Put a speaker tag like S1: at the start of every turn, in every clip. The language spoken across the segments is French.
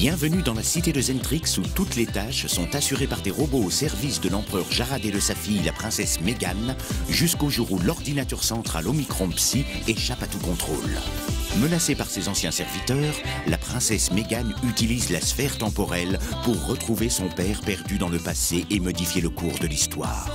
S1: Bienvenue dans la cité de Zentrix où toutes les tâches sont assurées par des robots au service de l'empereur Jarad et de sa fille, la princesse Mégane, jusqu'au jour où l'ordinateur central Omicron Psy échappe à tout contrôle. Menacée par ses anciens serviteurs, la princesse Mégane utilise la sphère temporelle pour retrouver son père perdu dans le passé et modifier le cours de l'histoire.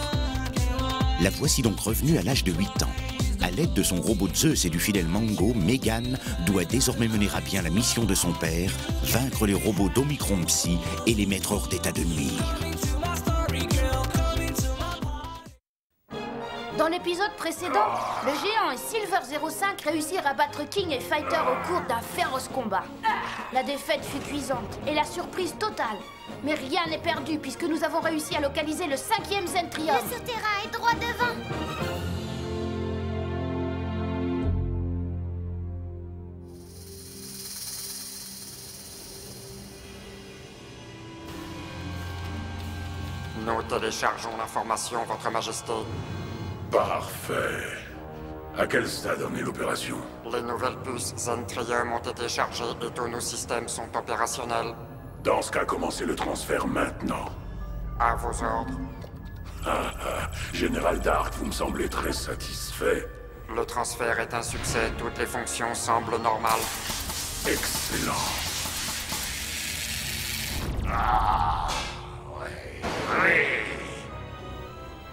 S1: La voici donc revenue à l'âge de 8 ans. À l'aide de son robot Zeus et du fidèle Mango, Mégane doit désormais mener à bien la mission de son père, vaincre les robots d'Omicron Psy et les mettre hors d'état de nuire.
S2: Dans l'épisode précédent, le géant et Silver 05 réussirent à battre King et Fighter au cours d'un féroce combat. La défaite fut cuisante et la surprise totale. Mais rien n'est perdu puisque nous avons réussi à localiser le 5e Zentrium.
S3: Le souterrain est droit devant.
S4: Nous téléchargeons l'information, Votre Majesté.
S5: Parfait. À quel stade en est l'opération?
S4: Les nouvelles puces Zentrium ont été chargées et tous nos systèmes sont opérationnels.
S5: Dans ce cas, commencez le transfert maintenant.
S4: À vos ordres.
S5: Général Dark, vous me semblez très satisfait.
S4: Le transfert est un succès, toutes les fonctions semblent normales.
S5: Excellent.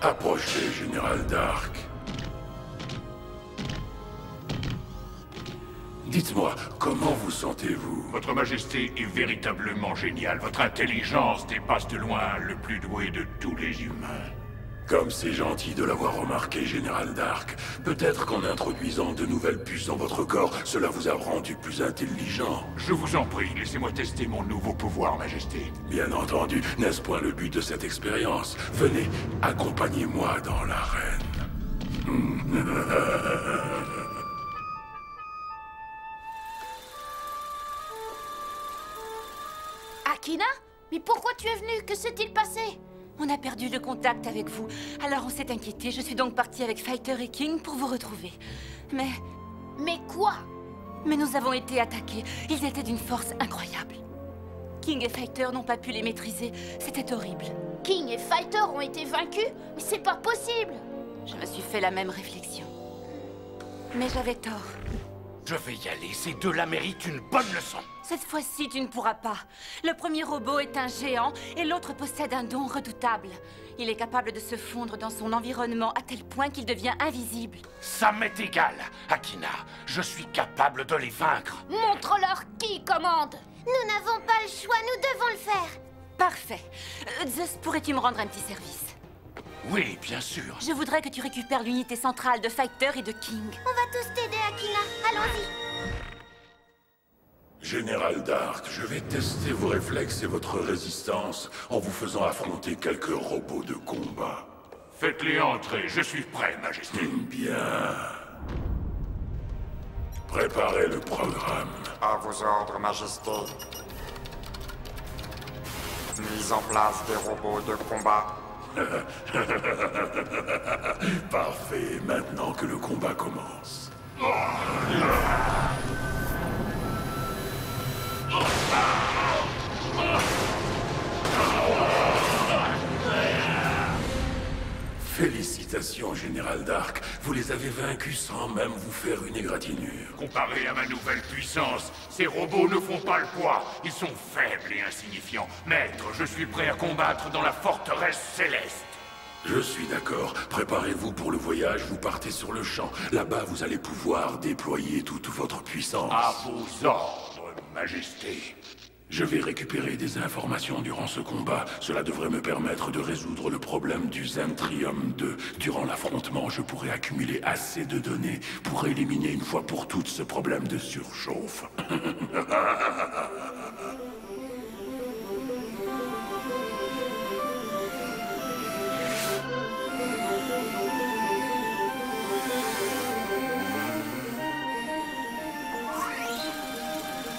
S5: Approchez, Général Dark. Dites-moi, comment vous sentez-vous?
S6: Votre Majesté est véritablement géniale. Votre intelligence dépasse de loin le plus doué de tous les humains.
S5: Comme c'est gentil de l'avoir remarqué, Général Dark. Peut-être qu'en introduisant de nouvelles puces dans votre corps, cela vous a rendu plus intelligent.
S6: Je vous en prie, laissez-moi tester mon nouveau pouvoir, Majesté.
S5: Bien entendu, n'est-ce point le but de cette expérience? Venez, accompagnez-moi dans l'arène.
S2: Akina? Mais pourquoi tu es venue? Que s'est-il passé?
S7: On a perdu le contact avec vous, alors on s'est inquiété. Je suis donc partie avec Fighter et King pour vous retrouver. Mais
S2: quoi?
S7: Mais nous avons été attaqués. Ils étaient d'une force incroyable. King et Fighter n'ont pas pu les maîtriser. C'était horrible.
S2: King et Fighter ont été vaincus? Mais c'est pas possible!
S7: Je me suis fait la même réflexion. Mais j'avais tort.
S6: Je vais y aller, ces deux-là méritent une bonne leçon.
S7: Cette fois-ci, tu ne pourras pas. Le premier robot est un géant et l'autre possède un don redoutable. Il est capable de se fondre dans son environnement à tel point qu'il devient invisible.
S6: Ça m'est égal, Akina. Je suis capable de les vaincre.
S2: Montre-leur qui commande!
S3: Nous n'avons pas le choix, nous devons le faire.
S7: Parfait. Zeus, pourrais-tu me rendre un petit service?
S6: Oui, bien sûr.
S7: Je voudrais que tu récupères l'unité centrale de Fighter et de King.
S3: On va tous t'aider, Akina. Allons-y.
S5: Général Dark, je vais tester vos réflexes et votre résistance en vous faisant affronter quelques robots de combat.
S6: Faites-les entrer, je suis prêt, Majesté.
S5: Bien. Préparez le programme.
S4: À vos ordres, Majesté. Mise en place des robots de combat.
S5: Parfait, maintenant que le combat commence. Félicitations, Général Dark. Vous les avez vaincus sans même vous faire une égratignure.
S6: Comparé à ma nouvelle puissance, ces robots ne font pas le poids. Ils sont faibles et insignifiants. Maître, je suis prêt à combattre dans la forteresse céleste.
S5: Je suis d'accord. Préparez-vous pour le voyage, vous partez sur le champ. Là-bas, vous allez pouvoir déployer toute votre puissance.
S6: À vos ordres, Majesté.
S5: Je vais récupérer des informations durant ce combat. Cela devrait me permettre de résoudre le problème du Zentrium 2. Durant l'affrontement, je pourrai accumuler assez de données pour éliminer une fois pour toutes ce problème de surchauffe.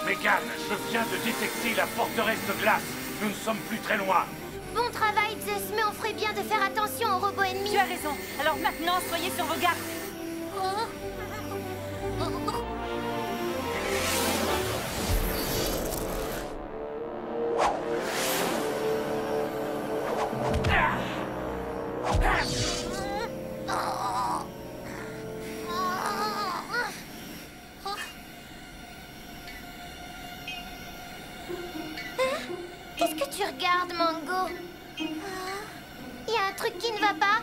S6: Mégane, je viens de détecter la forteresse de glace. Nous ne sommes plus très loin.
S3: Bon travail, Zeus, mais on ferait bien de faire attention aux robots ennemis.
S7: Tu as raison. Alors maintenant, soyez sur vos gardes.
S3: Qu'est-ce que tu regardes, Mango? Il y a un truc qui ne va pas?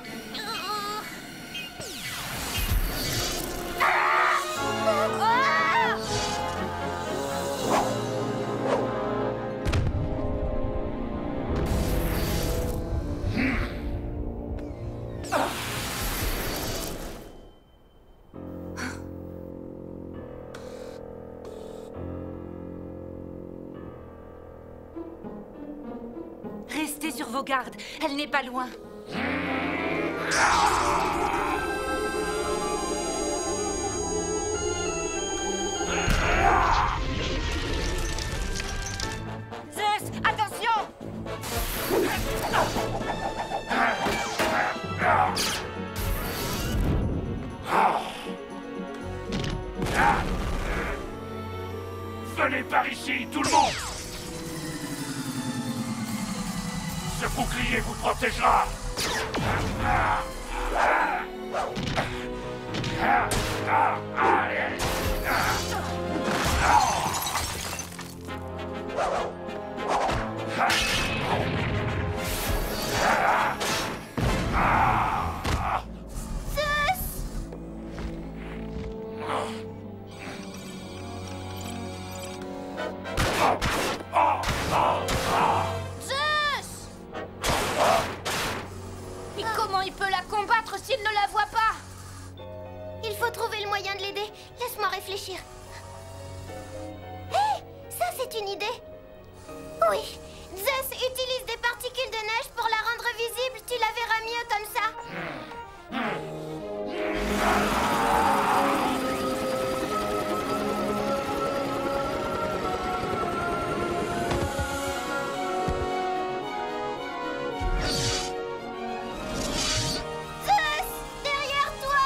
S7: Restez sur vos gardes, elle n'est pas loin. Zeus, attention!
S6: Venez par ici, tout le monde! Ce bouclier vous protégera!
S2: Mais comment il peut la combattre s'il ne la voit pas?
S3: Il faut trouver le moyen de l'aider. Laisse-moi réfléchir. Hé! Ça, c'est une idée. Oui. Zeus utilise des particules de neige pour la rendre visible. Tu la verras mieux comme ça. Zeus! Derrière toi!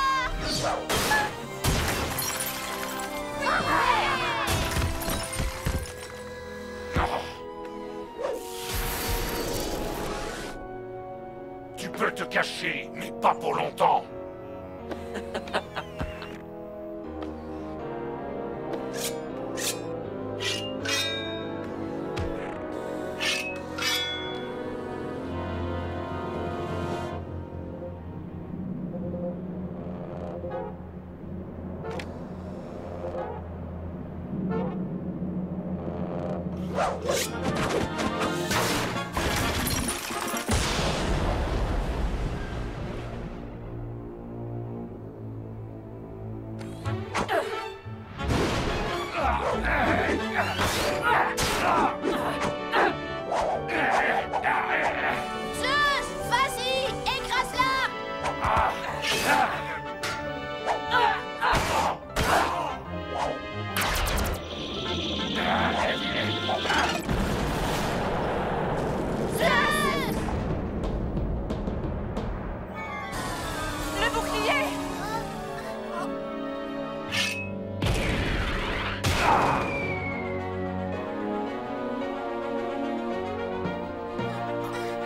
S6: Tu peux te cacher, mais pas pour longtemps.
S2: Zeus, vas-y, écrase-la!
S3: Zeus!
S7: Le bouclier!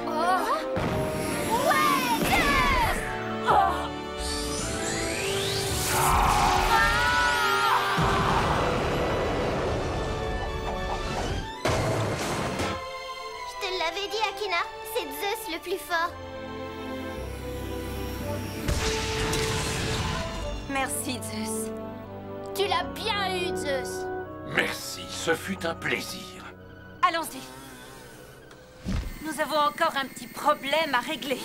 S3: Ouais, Zeus! Je te l'avais dit, Akina. C'est Zeus le plus fort.
S7: Merci, Zeus.
S2: Tu l'as bien eu, Zeus.
S6: Merci, ce fut un plaisir.
S7: Allons-y. Nous avons encore un petit problème à régler.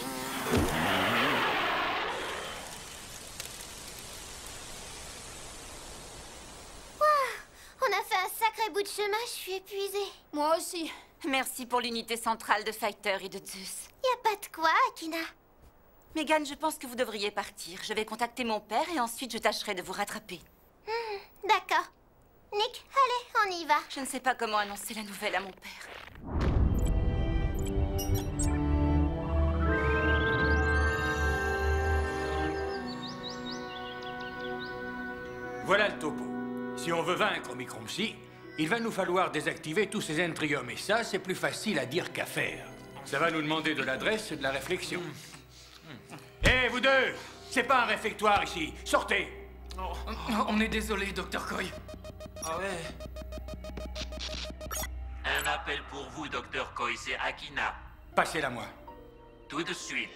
S3: On a fait un sacré bout de chemin, je suis épuisée.
S2: Moi aussi.
S7: Merci pour l'unité centrale de Fighter et de Zeus.
S3: Y a pas de quoi, Akina.
S7: Megan, je pense que vous devriez partir. Je vais contacter mon père et ensuite je tâcherai de vous rattraper.
S3: D'accord. Nick, allez, on y va.
S7: Je ne sais pas comment annoncer la nouvelle à mon père.
S8: Voilà le topo. Si on veut vaincre Omicron Psy, il va nous falloir désactiver tous ces Entriums. Et ça, c'est plus facile à dire qu'à faire. Ça va nous demander de l'adresse et de la réflexion. Hé, vous deux! C'est pas un réfectoire ici. Sortez!
S9: On est désolé, Dr. Coy.
S4: Un
S9: un appel pour vous, Dr. Coy, c'est Akina.
S8: Passez-la moi.
S9: Tout de suite.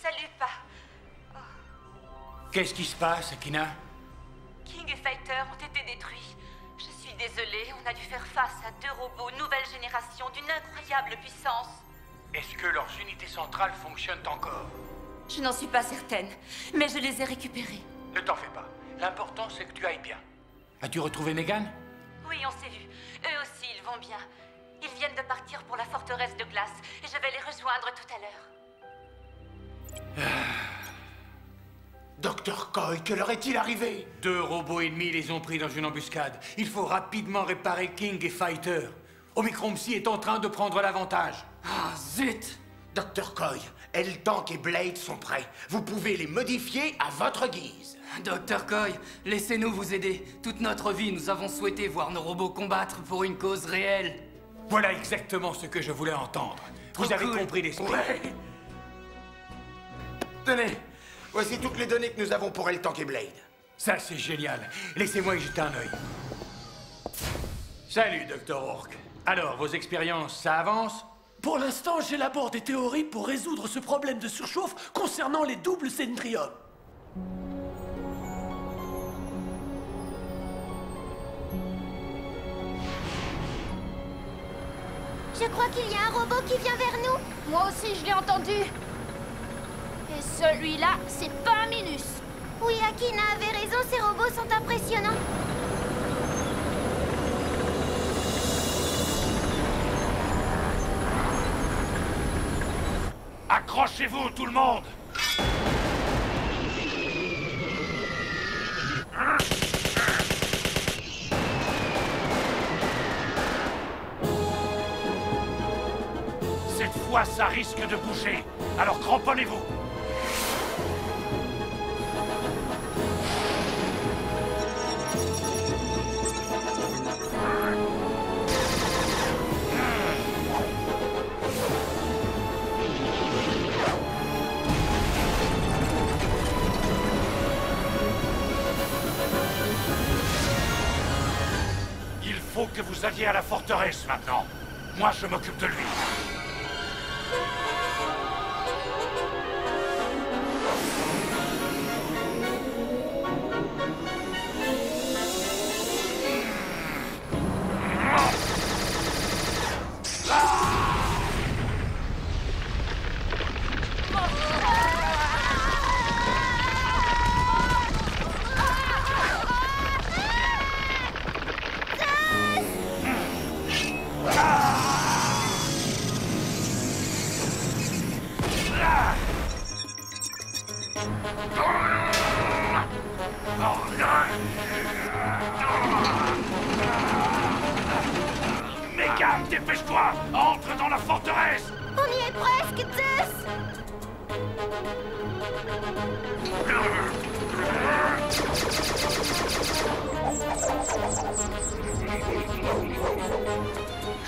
S7: Salut, Pa.
S8: Qu'est-ce qui se passe, Akina?
S7: King et Fighter ont été détruits. Je suis désolée, on a dû faire face à 2 robots nouvelle génération d'une incroyable puissance.
S8: Est-ce que leurs unités centrales fonctionnent encore?
S7: Je n'en suis pas certaine, mais je les ai récupérés.
S8: Ne t'en fais pas. L'important, c'est que tu ailles bien. As-tu retrouvé Megan?
S7: Oui, on s'est vu. Eux aussi, ils vont bien. Ils viennent de partir pour la forteresse de glace, et je vais les rejoindre tout à l'heure.
S10: Docteur Coy, que leur est-il arrivé?
S8: 2 robots ennemis les ont pris dans une embuscade. Il faut rapidement réparer King et Fighter. Omicron Psy est en train de prendre l'avantage.
S10: Ah, zut! Docteur Coy, L-Tank et Blade sont prêts. Vous pouvez les modifier à votre guise.
S11: Docteur Coy, laissez-nous vous aider. Toute notre vie, nous avons souhaité voir nos robots combattre pour une cause réelle.
S8: Voilà exactement ce que je voulais entendre. Vous avez compris l'esprit.
S10: Ouais. Tenez, voici toutes les données que nous avons pour L-Tank et Blade.
S8: Ça, c'est génial. Laissez-moi y jeter un œil. Salut, Dr. Rourke. Alors, vos expériences, ça avance?
S12: Pour l'instant, j'élabore des théories pour résoudre ce problème de surchauffe concernant les doubles Zentrium.
S3: Je crois qu'il y a un robot qui vient vers nous.
S2: Moi aussi, je l'ai entendu. Et celui-là, c'est pas un Minus.
S3: Oui, Akina avait raison, ces robots sont impressionnants.
S6: Accrochez-vous, tout le monde! Cette fois, ça risque de bouger. Alors cramponnez-vous. Il faut que vous alliez à la forteresse maintenant. Moi, je m'occupe de lui. Megan, dépêche-toi! Entre dans la forteresse!
S3: On y est presque, Zeus!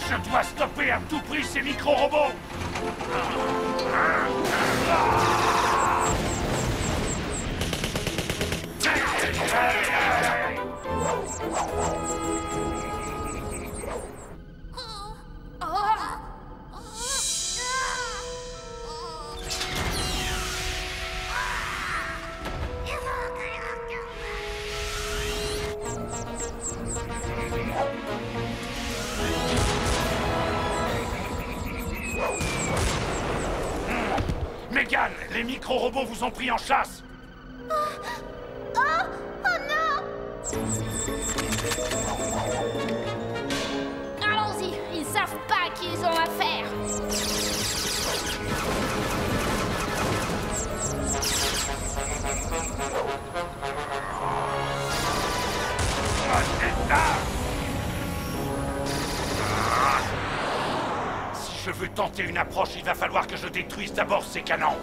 S6: Je dois stopper à tout prix ces micro-robots! Megan, les micro-robots vous ont pris en chasse!
S3: Oh non!
S2: Allons-y, ils savent pas à qui ils ont affaire.
S6: Si je veux tenter une approche, il va falloir que je détruise d'abord ces canons.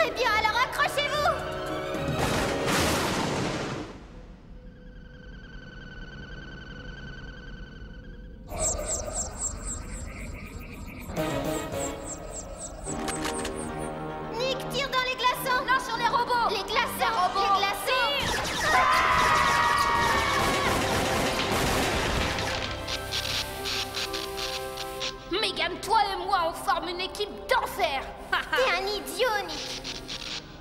S3: Très bien, alors accrochez-vous! Nick, tire dans les glaçons!
S2: Non, sur les robots!
S3: Les glaçons! Les glaçons!
S2: Megan, toi et moi, on forme une équipe d'enfer!
S3: T'es un idiot, Nick!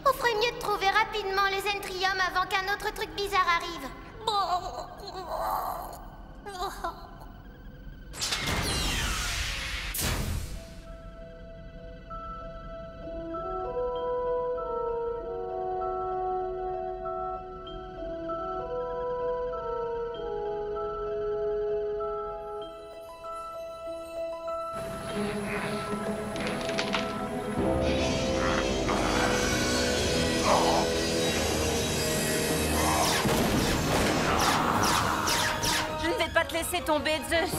S3: On ferait mieux de trouver rapidement le Zentrium avant qu'un autre truc bizarre arrive.
S7: Je ne vais pas te laisser tomber, Zeus.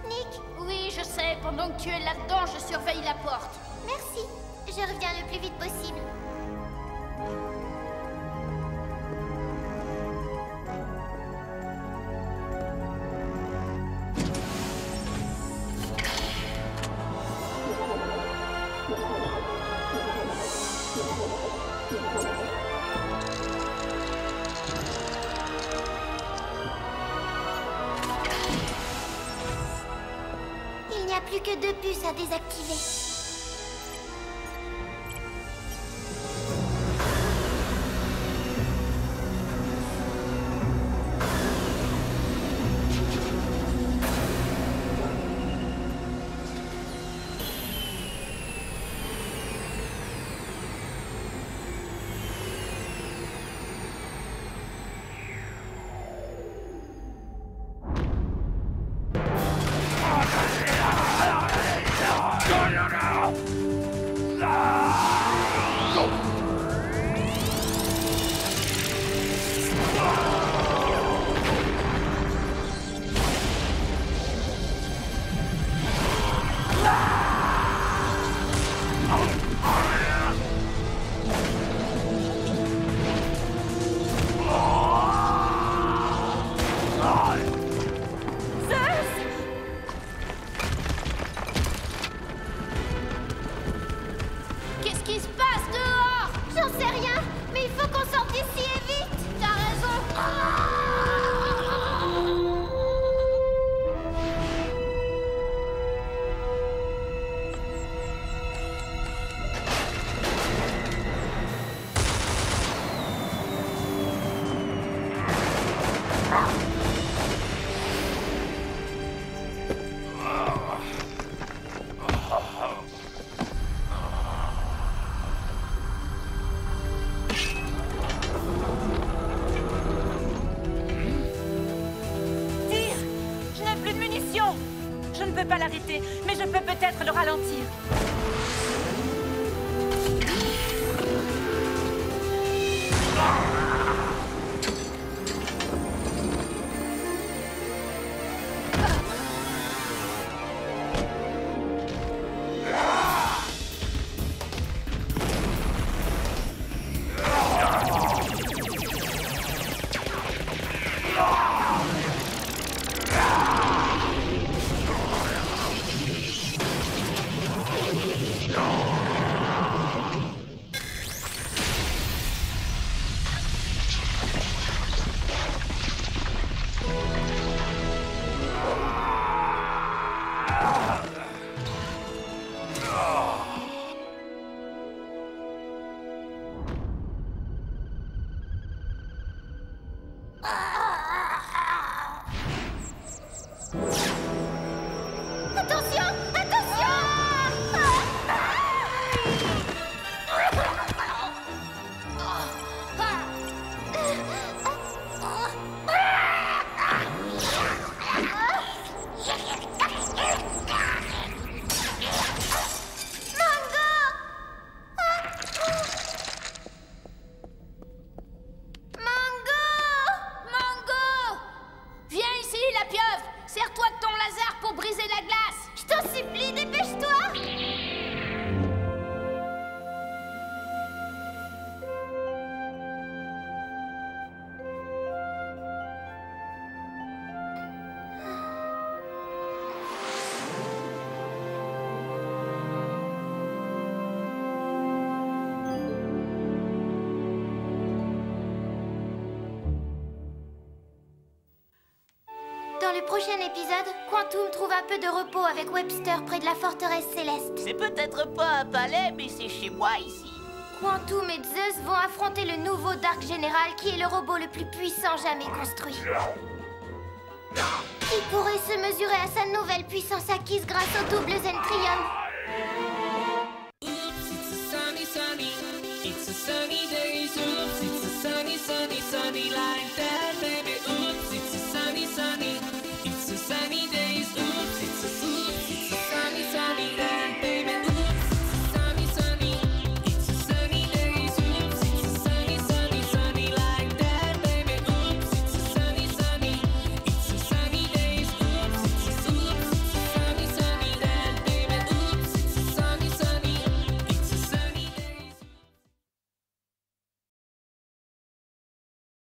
S3: Nick,
S2: Oui, je sais, pendant que tu es là-dedans, je surveille la porte.
S3: merci. Je reviens le plus vite possible. Il n'y a plus que 2 puces à désactiver.
S2: Qu'est-ce qui se passe dehors?
S3: J'en sais rien, mais il faut qu'on sorte d'ici et vite.
S2: T'as raison.
S7: Tire! Je n'ai plus de munitions. Je ne peux pas l'arrêter, mais je peux peut-être le ralentir.
S3: Attention! Attention! Mango! Dans le prochain épisode, Quantum trouve un peu de repos avec Webster près de la forteresse céleste.
S13: C'est peut-être pas un palais, mais c'est chez moi ici.
S3: Quantum et Zeus vont affronter le nouveau Dark Général qui est le robot le plus puissant jamais construit. Qui pourrait se mesurer à sa nouvelle puissance acquise grâce au double Zentrium?
S14: It's a sunny day, so it's a sunny, sunny, sunny like that.